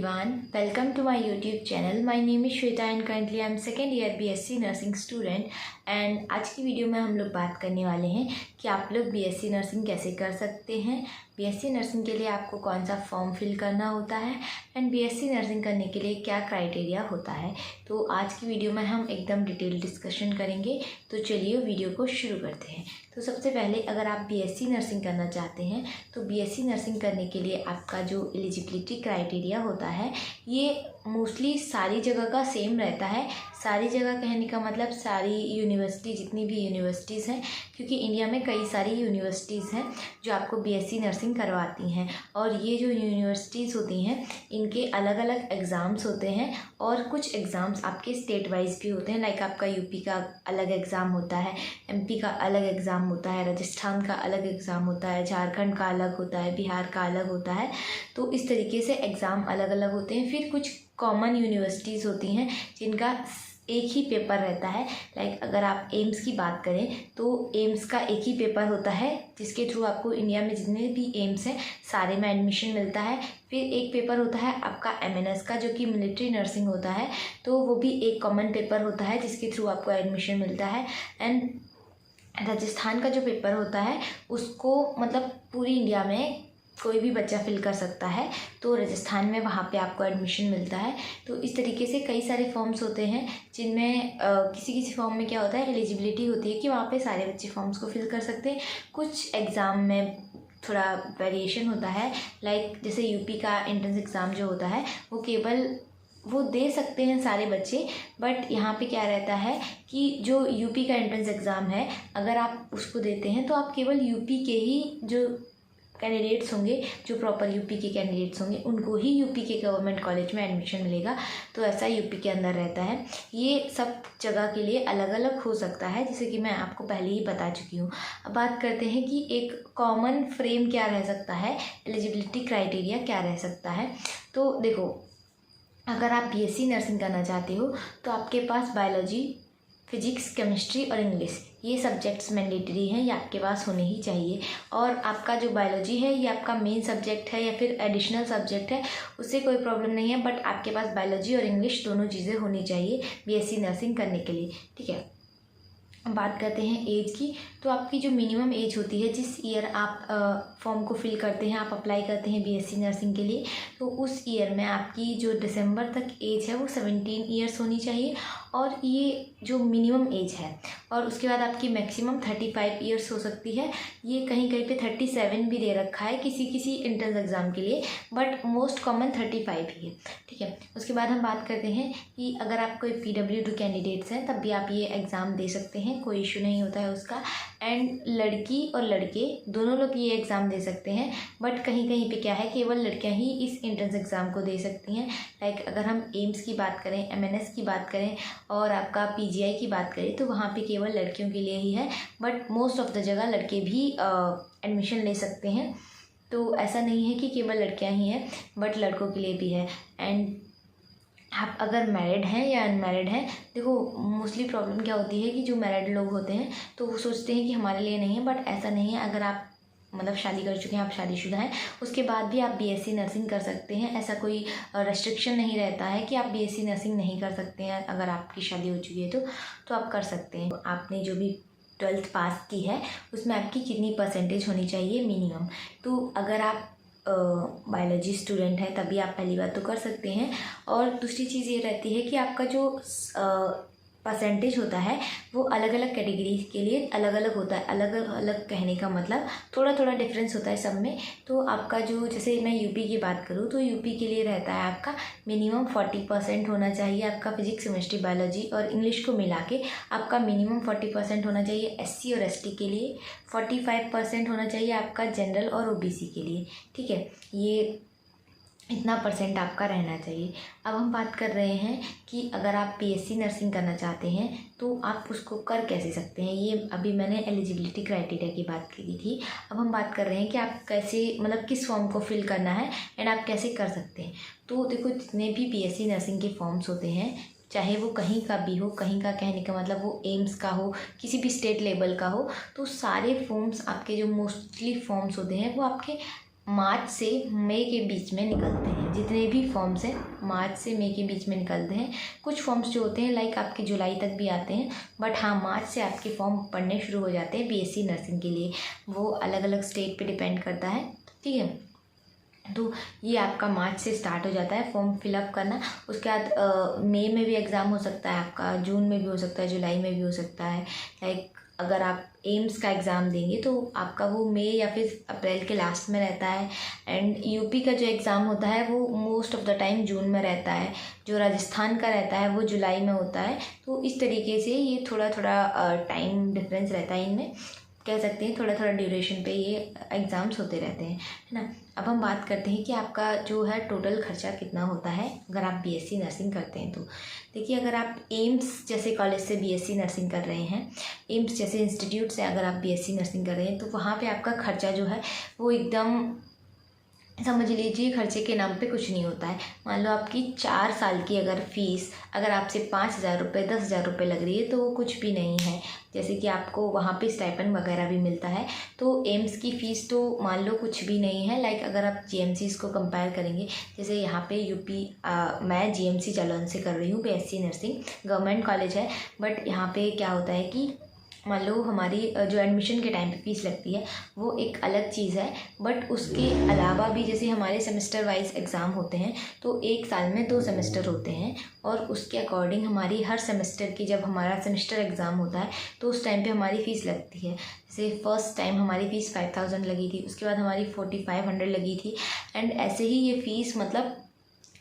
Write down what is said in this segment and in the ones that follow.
everyone, welcome to my YouTube channel. My name is Shweta and currently I am second year BSc nursing student and आज की video में हम लोग बात करने वाले हैं कि आप लोग BSc नर्सिंग कैसे कर सकते हैं, BSc नर्सिंग के लिए आपको कौन सा फॉर्म फिल करना होता है एंड BSc नर्सिंग करने के लिए क्या क्राइटेरिया होता है। तो आज की वीडियो में हम एकदम डिटेल डिस्कशन करेंगे। तो चलिए वीडियो को शुरू करते हैं। तो सबसे पहले अगर आप BSc नर्सिंग करना चाहते हैं तो BSc नर्सिंग करने के लिए आपका जो एलिजिबिलिटी क्राइटेरिया होता है ये मोस्टली सारी जगह का सेम रहता है। सारी जगह कहने का मतलब सारी यूनिवर्सिटी, जितनी भी यूनिवर्सिटीज़ हैं, क्योंकि इंडिया में कई सारी यूनिवर्सिटीज़ हैं जो आपको BSc नर्सिंग करवाती हैं और ये जो यूनिवर्सिटीज़ होती हैं इनके अलग अलग एग्ज़ाम्स होते हैं और कुछ एग्ज़ाम्स आपके स्टेट वाइज भी होते हैं। लाइक आपका यूपी का अलग एग्ज़ाम होता है, MP का अलग एग्ज़ाम होता है, राजस्थान का अलग एग्ज़ाम होता है, झारखंड का अलग होता है, बिहार का अलग होता है। तो इस तरीके से एग्ज़ाम अलग अलग होते हैं। फिर कुछ कॉमन यूनिवर्सिटीज़ होती हैं जिनका एक ही पेपर रहता है। लाइक अगर आप एम्स की बात करें तो एम्स का एक ही पेपर होता है जिसके थ्रू आपको इंडिया में जितने भी एम्स हैं सारे में एडमिशन मिलता है। फिर एक पेपर होता है आपका MNS का जो कि मिलिट्री नर्सिंग होता है, तो वो भी एक कॉमन पेपर होता है जिसके थ्रू आपको एडमिशन मिलता है। एंड राजस्थान का जो पेपर होता है उसको मतलब पूरी इंडिया में कोई भी बच्चा फिल कर सकता है, तो राजस्थान में वहाँ पे आपको एडमिशन मिलता है। तो इस तरीके से कई सारे फॉर्म्स होते हैं जिनमें किसी किसी फॉर्म में क्या होता है, एलिजिबिलिटी होती है कि वहाँ पे सारे बच्चे फॉर्म्स को फिल कर सकते हैं। कुछ एग्ज़ाम में थोड़ा वेरिएशन होता है। लाइक जैसे यूपी का एंट्रेंस एग्ज़ाम जो होता है वो केवल वो दे सकते हैं सारे बच्चे, बट यहाँ पे क्या रहता है कि जो यूपी का एंट्रेंस एग्ज़ाम है अगर आप उसको देते हैं तो आप केवल यूपी के ही जो कैंडिडेट्स होंगे, जो प्रॉपर यूपी के कैंडिडेट्स होंगे, उनको ही यूपी के गवर्नमेंट कॉलेज में एडमिशन मिलेगा। तो ऐसा यूपी के अंदर रहता है। ये सब जगह के लिए अलग अलग हो सकता है, जैसे कि मैं आपको पहले ही बता चुकी हूँ। अब बात करते हैं कि एक कॉमन फ्रेम क्या रह सकता है, एलिजिबिलिटी क्राइटेरिया क्या रह सकता है। तो देखो, अगर आप BSc नर्सिंग करना चाहते हो तो आपके पास बायोलॉजी, फिजिक्स, केमिस्ट्री और इंग्लिश ये सब्जेक्ट्स मैंडेटरी हैं, ये आपके पास होने ही चाहिए। और आपका जो बायोलॉजी है ये आपका मेन सब्जेक्ट है या फिर एडिशनल सब्जेक्ट है, उससे कोई प्रॉब्लम नहीं है, बट आपके पास बायोलॉजी और इंग्लिश दोनों चीज़ें होनी चाहिए BSc नर्सिंग करने के लिए। ठीक है, बात करते हैं एज की। तो आपकी जो मिनिमम एज होती है, जिस ईयर आप फॉर्म को फिल करते हैं, आप अप्लाई करते हैं BSc नर्सिंग के लिए, तो उस ईयर में आपकी जो दिसंबर तक एज है वो 17 ईयर्स होनी चाहिए। और ये जो मिनिमम एज है, और उसके बाद आपकी मैक्सिमम 35 ईयर्स हो सकती है। ये कहीं कहीं पे 37 भी दे रखा है किसी किसी एंट्रेंस एग्ज़ाम के लिए, बट मोस्ट कॉमन 35 ही है। ठीक है, उसके बाद हम बात करते हैं कि अगर आप कोई PWD कैंडिडेट्स हैं तब भी आप ये एग्ज़ाम दे सकते हैं, कोई इशू नहीं होता है उसका। एंड लड़की और लड़के दोनों लोग ये एग्ज़ाम दे सकते हैं, बट कहीं कहीं पे क्या है, केवल लड़कियां ही इस एंट्रेंस एग्ज़ाम को दे सकती हैं। लाइक अगर हम एम्स की बात करें, MNS की बात करें और आपका PGI की बात करें तो वहाँ पे केवल लड़कियों के लिए ही है, बट मोस्ट ऑफ द जगह लड़के भी एडमिशन ले सकते हैं। तो ऐसा नहीं है कि केवल लड़कियां ही हैं, बट लड़कों के लिए भी है। एंड आप अगर मैरिड हैं या अनमैरिड हैं, देखो मोस्टली प्रॉब्लम क्या होती है कि जो मैरिड लोग होते हैं तो वो सोचते हैं कि हमारे लिए नहीं है, बट ऐसा नहीं है। अगर आप मतलब शादी कर चुके हैं, आप शादीशुदा हैं, उसके बाद भी आप BSc नर्सिंग कर सकते हैं। ऐसा कोई रेस्ट्रिक्शन नहीं रहता है कि आप BSc नर्सिंग नहीं कर सकते हैं। अगर आपकी शादी हो चुकी है तो आप कर सकते हैं। आपने जो भी 12th पास की है उसमें आपकी कितनी परसेंटेज होनी चाहिए मिनिमम। तो अगर आप बायोलॉजी स्टूडेंट है तभी आप पहली बात तो कर सकते हैं। और दूसरी चीज़ ये रहती है कि आपका जो परसेंटेज होता है वो अलग अलग कैटेगरी के लिए अलग अलग होता है। अलग अलग कहने का मतलब थोड़ा थोड़ा डिफरेंस होता है सब में। तो आपका जो, जैसे मैं यूपी की बात करूँ तो यूपी के लिए रहता है आपका मिनिमम 40% होना चाहिए। आपका फिजिक्स, केमिस्ट्री, बायोलॉजी और इंग्लिश को मिला के आपका मिनिमम 40% होना चाहिए। SC और ST के लिए 45% होना चाहिए आपका, जनरल और OBC के लिए। ठीक है, ये इतना परसेंट आपका रहना चाहिए। अब हम बात कर रहे हैं कि अगर आप BSc नर्सिंग करना चाहते हैं तो आप उसको कर कैसे सकते हैं। ये अभी मैंने एलिजिबिलिटी क्राइटेरिया की बात की थी। अब हम बात कर रहे हैं कि आप कैसे, मतलब किस फॉर्म को फिल करना है एंड आप कैसे कर सकते हैं। तो देखो, जितने भी BSc नर्सिंग के फॉर्म्स होते हैं, चाहे वो कहीं का भी हो, कहीं का कहने का मतलब वो एम्स का हो, किसी भी स्टेट लेवल का हो, तो सारे फॉर्म्स आपके जो मोस्टली फॉर्म्स होते हैं वो आपके मार्च से मई के बीच में निकलते हैं। जितने भी फॉर्म्स हैं मार्च से मई के बीच में निकलते हैं। कुछ फॉर्म्स जो होते हैं लाइक आपके जुलाई तक भी आते हैं, बट हाँ मार्च से आपके फॉर्म पढ़ने शुरू हो जाते हैं बीएससी नर्सिंग के लिए। वो अलग अलग स्टेट पे डिपेंड करता है, ठीक है। तो ये आपका मार्च से स्टार्ट हो जाता है फॉर्म फिलअप करना। उसके बाद मई में भी एग्ज़ाम हो सकता है आपका, जून में भी हो सकता है, जुलाई में भी हो सकता है। लाइक अगर आप एम्स का एग्ज़ाम देंगे तो आपका वो मई या फिर अप्रैल के लास्ट में रहता है। एंड यूपी का जो एग्ज़ाम होता है वो मोस्ट ऑफ द टाइम जून में रहता है। जो राजस्थान का रहता है वो जुलाई में होता है। तो इस तरीके से ये थोड़ा थोड़ा टाइम डिफरेंस रहता है इनमें, कह सकते हैं थोड़ा थोड़ा ड्यूरेशन पे ये एग्ज़ाम्स होते रहते हैं, है ना। अब हम बात करते हैं कि आपका जो है टोटल खर्चा कितना होता है अगर आप बीएससी नर्सिंग करते हैं। तो देखिए, अगर आप एम्स जैसे कॉलेज से बीएससी नर्सिंग कर रहे हैं, एम्स जैसे इंस्टीट्यूट से अगर आप बीएससी नर्सिंग कर रहे हैं, तो वहाँ पे आपका खर्चा जो है वो एकदम समझ लीजिए खर्चे के नाम पे कुछ नहीं होता है। मान लो आपकी 4 साल की अगर फ़ीस अगर आपसे 5,000 रुपये 10,000 रुपये लग रही है तो वो कुछ भी नहीं है। जैसे कि आपको वहाँ पे स्टाइपेंड वगैरह भी मिलता है। तो एम्स की फ़ीस तो मान लो कुछ भी नहीं है। लाइक अगर आप जीएमसीज़ को कंपेयर करेंगे, जैसे यहाँ पे यूपी मैं जीएमसी जालौन से कर रही हूँ बीएससी नर्सिंग, गवर्नमेंट कॉलेज है। बट यहाँ पे क्या होता है कि मान लो हमारी जो एडमिशन के टाइम पे फ़ीस लगती है वो एक अलग चीज़ है। बट उसके अलावा भी जैसे हमारे सेमेस्टर वाइज एग्ज़ाम होते हैं, तो एक साल में 2 सेमेस्टर होते हैं और उसके अकॉर्डिंग हमारी हर सेमेस्टर की जब हमारा सेमेस्टर एग्ज़ाम होता है तो उस टाइम पे हमारी फ़ीस लगती है। जैसे फर्स्ट टाइम हमारी फ़ीस 5,000 लगी थी, उसके बाद हमारी 4,500 लगी थी। एंड ऐसे ही ये फ़ीस मतलब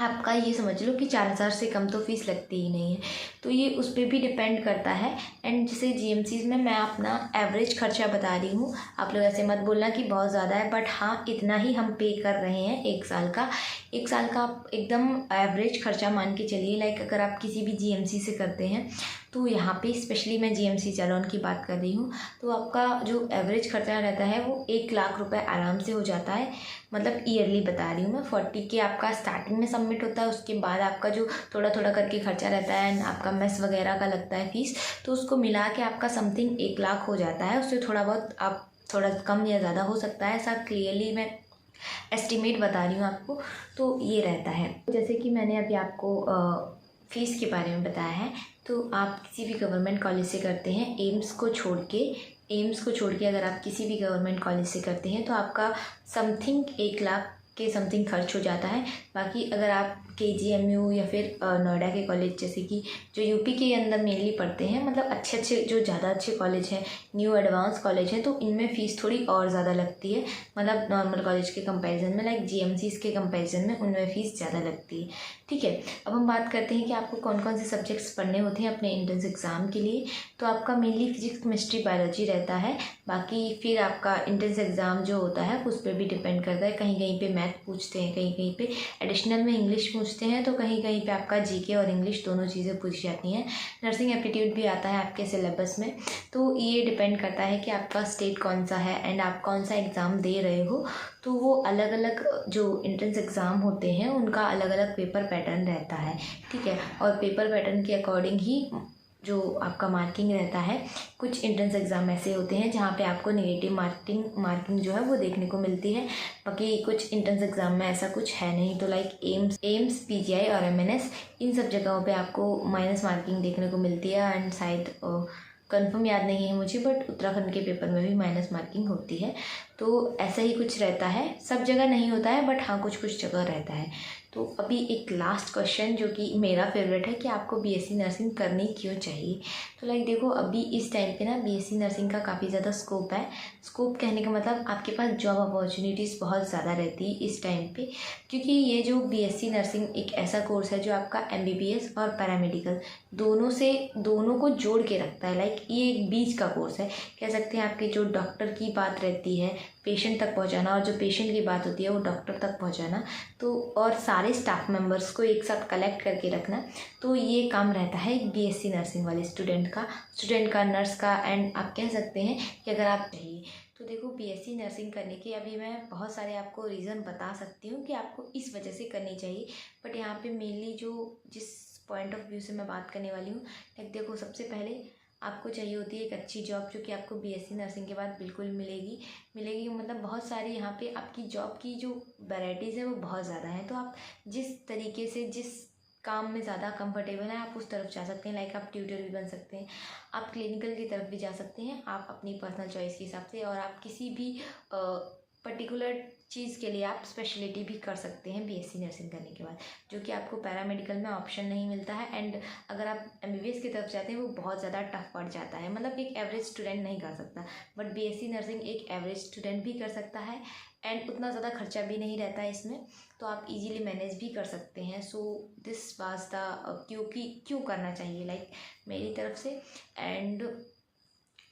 आपका ये समझ लो कि 4,000 से कम तो फ़ीस लगती ही नहीं है। तो ये उस पर भी डिपेंड करता है। एंड जैसे जीएमसीज़ में मैं अपना एवरेज खर्चा बता रही हूँ, आप लोग ऐसे मत बोलना कि बहुत ज़्यादा है, बट हाँ इतना ही हम पे कर रहे हैं एक साल का। एक साल का आप एकदम एवरेज खर्चा मान के चलिए। लाइक अगर आप किसी भी जीएमसी से करते हैं तो यहाँ पे स्पेशली मैं जीएमसी जालौन की बात कर रही हूँ, तो आपका जो एवरेज खर्चा रहता है वो 1 लाख रुपए आराम से हो जाता है। मतलब ईयरली बता रही हूँ मैं। 40 के आपका स्टार्टिंग में सबमिट होता है, उसके बाद आपका जो थोड़ा थोड़ा करके खर्चा रहता है एंड आपका मेस वगैरह का लगता है फ़ीस, तो उसको मिला के आपका समथिंग 1 लाख हो जाता है। उससे थोड़ा बहुत आप थोड़ा कम या ज़्यादा हो सकता है, ऐसा क्लियरली मैं एस्टिमेट बता रही हूँ आपको। तो ये रहता है। जैसे कि मैंने अभी आपको फ़ीस के बारे में बताया है, तो आप किसी भी गवर्नमेंट कॉलेज से करते हैं एम्स को छोड़ के अगर आप किसी भी गवर्नमेंट कॉलेज से करते हैं तो आपका समथिंग 1 लाख के समथिंग खर्च हो जाता है। बाकी अगर आप केजीएमयू या फिर नोएडा के कॉलेज जैसे कि जो यूपी के अंदर मेनली पढ़ते हैं, मतलब अच्छे अच्छे जो ज़्यादा अच्छे कॉलेज हैं, न्यू एडवांस कॉलेज हैं, तो इनमें फ़ीस थोड़ी और ज़्यादा लगती है। मतलब नॉर्मल कॉलेज के कंपैरिजन में, लाइक जीएमसीज़ के कंपैरिजन में उनमें फ़ीस ज़्यादा लगती है, ठीक है। अब हम बात करते हैं कि आपको कौन कौन से सब्जेक्ट्स पढ़ने होते हैं अपने एंट्रेंस एग्ज़ाम के लिए। तो आपका मेनली फिजिक्स केमिस्ट्री बायोलॉजी रहता है। बाकी फिर आपका एंट्रेंस एग्ज़ाम जो होता है उस पर भी डिपेंड करता है। कहीं कहीं पे मैथ पूछते हैं, कहीं कहीं पे एडिशनल में इंग्लिश पूछते हैं, तो कहीं कहीं पे आपका जीके और इंग्लिश दोनों चीज़ें पूछी जाती हैं। नर्सिंग एप्टीट्यूड भी आता है आपके सिलेबस में। तो ये डिपेंड करता है कि आपका स्टेट कौन सा है एंड आप कौन सा एग्ज़ाम दे रहे हो। तो वो अलग अलग जो एंट्रेंस एग्ज़ाम होते हैं उनका अलग अलग पेपर पैटर्न रहता है, ठीक है। और पेपर पैटर्न के अकॉर्डिंग ही जो आपका मार्किंग रहता है। कुछ एंट्रेंस एग्ज़ाम ऐसे होते हैं जहाँ पे आपको नेगेटिव मार्किंग जो है वो देखने को मिलती है। बाकी कुछ एंट्रेंस एग्ज़ाम में ऐसा कुछ है नहीं। तो लाइक एम्स पीजीआई और एमएनएस, इन सब जगहों पे आपको माइनस मार्किंग देखने को मिलती है। एंड शायद कंफर्म याद नहीं है मुझे, बट उत्तराखंड के पेपर में भी माइनस मार्किंग होती है। तो ऐसा ही कुछ रहता है, सब जगह नहीं होता है, बट हाँ कुछ कुछ जगह रहता है। तो अभी एक लास्ट क्वेश्चन जो कि मेरा फेवरेट है कि आपको बीएससी नर्सिंग करनी क्यों चाहिए। तो लाइक देखो, अभी इस टाइम पे ना बीएससी नर्सिंग का काफ़ी ज़्यादा स्कोप है। स्कोप कहने का मतलब आपके पास जॉब अपॉर्चुनिटीज़ बहुत ज़्यादा रहती है इस टाइम पे, क्योंकि ये जो बीएससी नर्सिंग एक ऐसा कोर्स है जो आपका एमबीबीएस और पैरामेडिकल दोनों को जोड़ के रखता है। लाइक ये एक बीच का कोर्स है, कह सकते हैं। आपके जो डॉक्टर की बात रहती है पेशेंट तक पहुंचाना, और जो पेशेंट की बात होती है वो डॉक्टर तक पहुंचाना, तो और सारे स्टाफ मेंबर्स को एक साथ कलेक्ट करके रखना, तो ये काम रहता है एक बीएससी नर्सिंग वाले स्टूडेंट का, नर्स का। एंड आप कह सकते हैं कि अगर आप चाहिए तो देखो, बीएससी नर्सिंग करने के अभी मैं बहुत सारे आपको रीज़न बता सकती हूँ कि आपको इस वजह से करनी चाहिए। बट यहाँ पे मेनली जिस पॉइंट ऑफ व्यू से मैं बात करने वाली हूँ, लाइक देखो, सबसे पहले आपको चाहिए होती है एक अच्छी जॉब, जो कि आपको बीएससी नर्सिंग के बाद बिल्कुल मिलेगी मतलब बहुत सारी यहाँ पे आपकी जॉब की जो वैराइटीज़ है वो बहुत ज़्यादा हैं। तो आप जिस तरीके से जिस काम में ज़्यादा कंफर्टेबल हैं आप उस तरफ जा सकते हैं। लाइक आप ट्यूटर भी बन सकते हैं, आप क्लिनिकल की तरफ भी जा सकते हैं, आप अपनी पर्सनल चॉइस के हिसाब से, और आप किसी भी पर्टिकुलर चीज़ के लिए आप स्पेशलिटी भी कर सकते हैं बीएससी नर्सिंग करने के बाद, जो कि आपको पैरामेडिकल में ऑप्शन नहीं मिलता है। एंड अगर आप एमबीबीएस की तरफ जाते हैं वो बहुत ज़्यादा टफ पड़ जाता है, मतलब एक एवरेज स्टूडेंट नहीं कर सकता, बट बीएससी नर्सिंग एक एवरेज स्टूडेंट भी कर सकता है। एंड उतना ज़्यादा खर्चा भी नहीं रहता है इसमें, तो आप इजीली मैनेज भी कर सकते हैं। सो दिस वाज द क्यों करना चाहिए लाइक मेरी तरफ से। एंड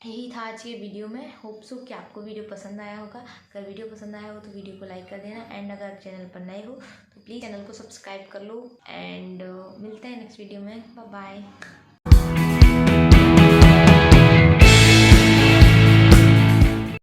यही था आज के वीडियो में। होप सो कि आपको वीडियो पसंद आया होगा। अगर वीडियो पसंद आया हो तो वीडियो को लाइक कर देना, एंड अगर चैनल पर नए हो तो प्लीज़ चैनल को सब्सक्राइब कर लो। एंड मिलते हैं नेक्स्ट वीडियो में। Bye bye.